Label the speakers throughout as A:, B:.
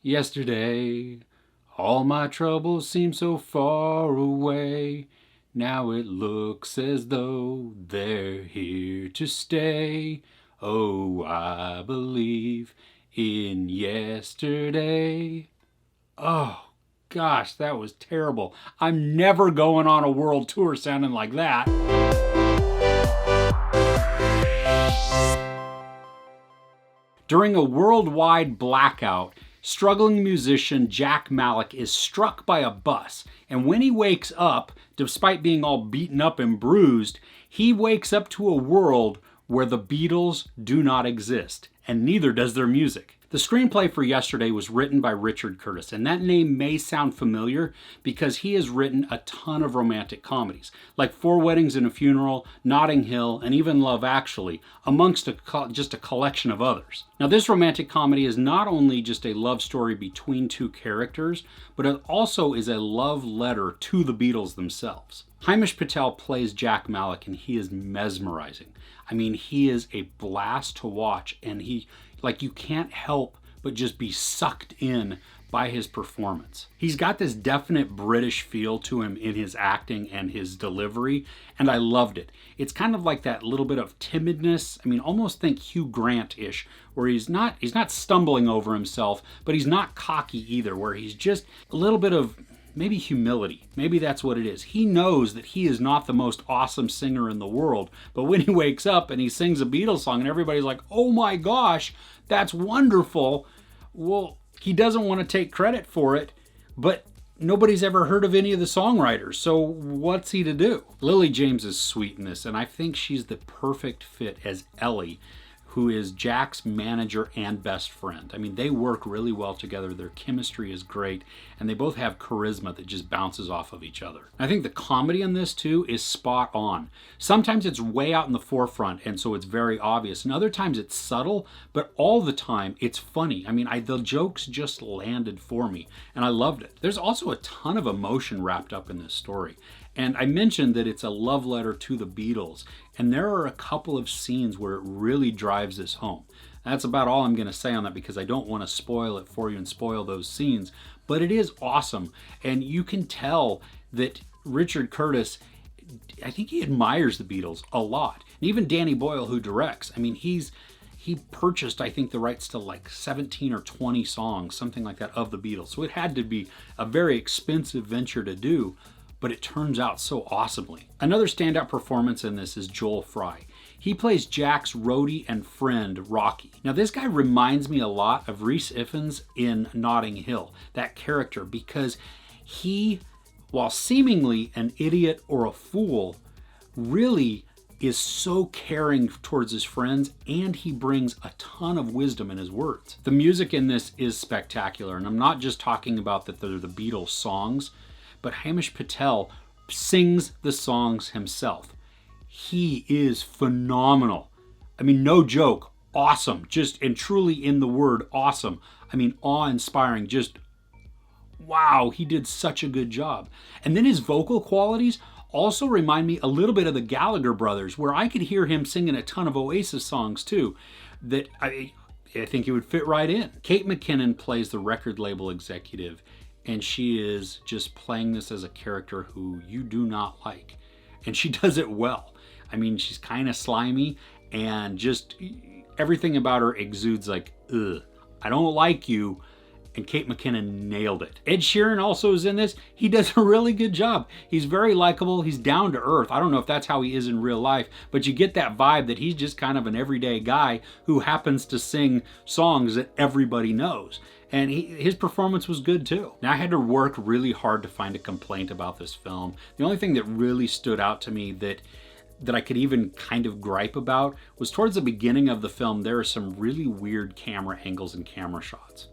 A: Yesterday, all my troubles seemed so far away. Now it looks as though they're here to stay. Oh, I believe in yesterday. Oh, gosh, that was terrible. I'm never going on a world tour sounding like that. During a worldwide blackout, struggling musician Jack Malik is struck by a bus, and when he wakes up, despite being all beaten up and bruised, he wakes up to a world where the Beatles do not exist, and neither does their music. The screenplay for Yesterday was written by Richard Curtis, and that name may sound familiar because he has written a ton of romantic comedies, like Four Weddings and a Funeral, Notting Hill, and even Love Actually, amongst just a collection of others. Now, this romantic comedy is not only just a love story between two characters, but it also is a love letter to the Beatles themselves. Himesh Patel plays Jack Malik, and he is mesmerizing. I mean, he is a blast to watch, and you can't help but just be sucked in by his performance. He's got this definite British feel to him in his acting and his delivery, and I loved it. It's kind of like that little bit of timidness. I mean, almost think Hugh Grant-ish, where he's not stumbling over himself, but he's not cocky either, where he's just a little bit of maybe humility. Maybe that's what it is. He knows that he is not the most awesome singer in the world, but when he wakes up and he sings a Beatles song and everybody's like, oh my gosh, that's wonderful. Well, he doesn't want to take credit for it, but nobody's ever heard of any of the songwriters, so what's he to do? Lily James is sweet in this, and I think she's the perfect fit as Ellie, who is Jack's manager and best friend. I mean, they work really well together. Their chemistry is great, and they both have charisma that just bounces off of each other. I think the comedy in this, too, is spot on. Sometimes it's way out in the forefront, and so it's very obvious, and other times it's subtle, but all the time it's funny. I mean, the jokes just landed for me, and I loved it. There's also a ton of emotion wrapped up in this story. And I mentioned that it's a love letter to the Beatles, and there are a couple of scenes where it really drives this home. That's about all I'm going to say on that because I don't want to spoil it for you and spoil those scenes, but it is awesome. And you can tell that Richard Curtis, I think he admires the Beatles a lot. And even Danny Boyle, who directs, I mean, he purchased, I think, the rights to like 17 or 20 songs, something like that, of the Beatles. So it had to be a very expensive venture to do, but it turns out so awesomely. Another standout performance in this is Joel Fry. He plays Jack's roadie and friend, Rocky. Now, this guy reminds me a lot of Rhys Ifans in Notting Hill, that character, because he, while seemingly an idiot or a fool, really is so caring towards his friends, and he brings a ton of wisdom in his words. The music in this is spectacular, and I'm not just talking about that they're the Beatles songs, but Himesh Patel sings the songs himself. He is phenomenal. I mean, no joke, awesome. Just, and truly in the word awesome. I mean, awe-inspiring, just wow, he did such a good job. And then his vocal qualities also remind me a little bit of the Gallagher brothers, where I could hear him singing a ton of Oasis songs too, that I think he would fit right in. Kate McKinnon plays the record label executive, and she is just playing this as a character who you do not like. And she does it well. I mean, she's kind of slimy, and just everything about her exudes like, ugh, I don't like you. And Kate McKinnon nailed it. Ed Sheeran also is in this. He does a really good job. He's very likable. He's down to earth. I don't know if that's how he is in real life, but you get that vibe that he's just kind of an everyday guy who happens to sing songs that everybody knows. And his performance was good too. Now, I had to work really hard to find a complaint about this film. The only thing that really stood out to me that I could even kind of gripe about was towards the beginning of the film, there are some really weird camera angles and camera shots.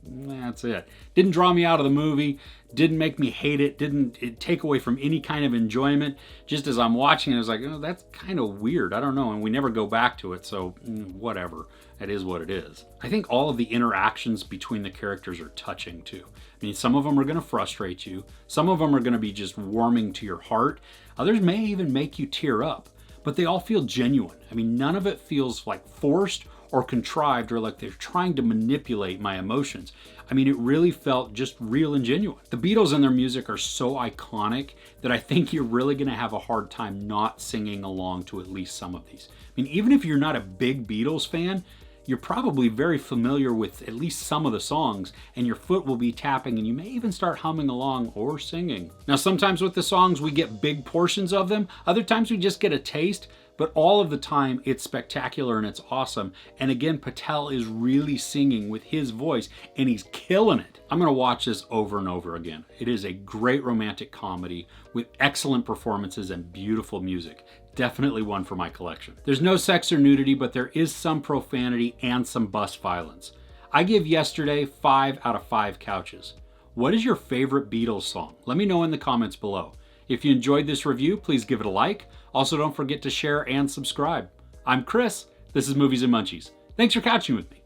A: That's it. Didn't draw me out of the movie, didn't make me hate it, didn't take away from any kind of enjoyment. Just as I'm watching it, I was like, oh, that's kind of weird. I don't know. And we never go back to it, so whatever. It is what it is. I think all of the interactions between the characters are touching too. I mean, some of them are going to frustrate you. Some of them are going to be just warming to your heart. Others may even make you tear up, but they all feel genuine. I mean, none of it feels like forced or contrived or like they're trying to manipulate my emotions. I mean, it really felt just real and genuine. The Beatles and their music are so iconic that I think you're really going to have a hard time not singing along to at least some of these. I mean, even if you're not a big Beatles fan, you're probably very familiar with at least some of the songs, and your foot will be tapping and you may even start humming along or singing. Now, sometimes with the songs we get big portions of them, other times we just get a taste, but all of the time it's spectacular and it's awesome. And again, Patel is really singing with his voice and he's killing it. I'm gonna watch this over and over again. It is a great romantic comedy with excellent performances and beautiful music. Definitely one for my collection. There's no sex or nudity, but there is some profanity and some bus violence. I give Yesterday 5 out of 5 couches. What is your favorite Beatles song? Let me know in the comments below. If you enjoyed this review, please give it a like. Also, don't forget to share and subscribe. I'm Chris. This is Movies and Munchies. Thanks for couching with me.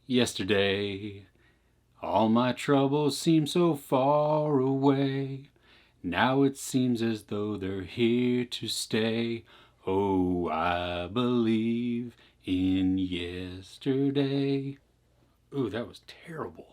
A: Yesterday, all my troubles seem so far away. Now it seems as though they're here to stay. Oh, I believe in yesterday. Ooh, that was terrible.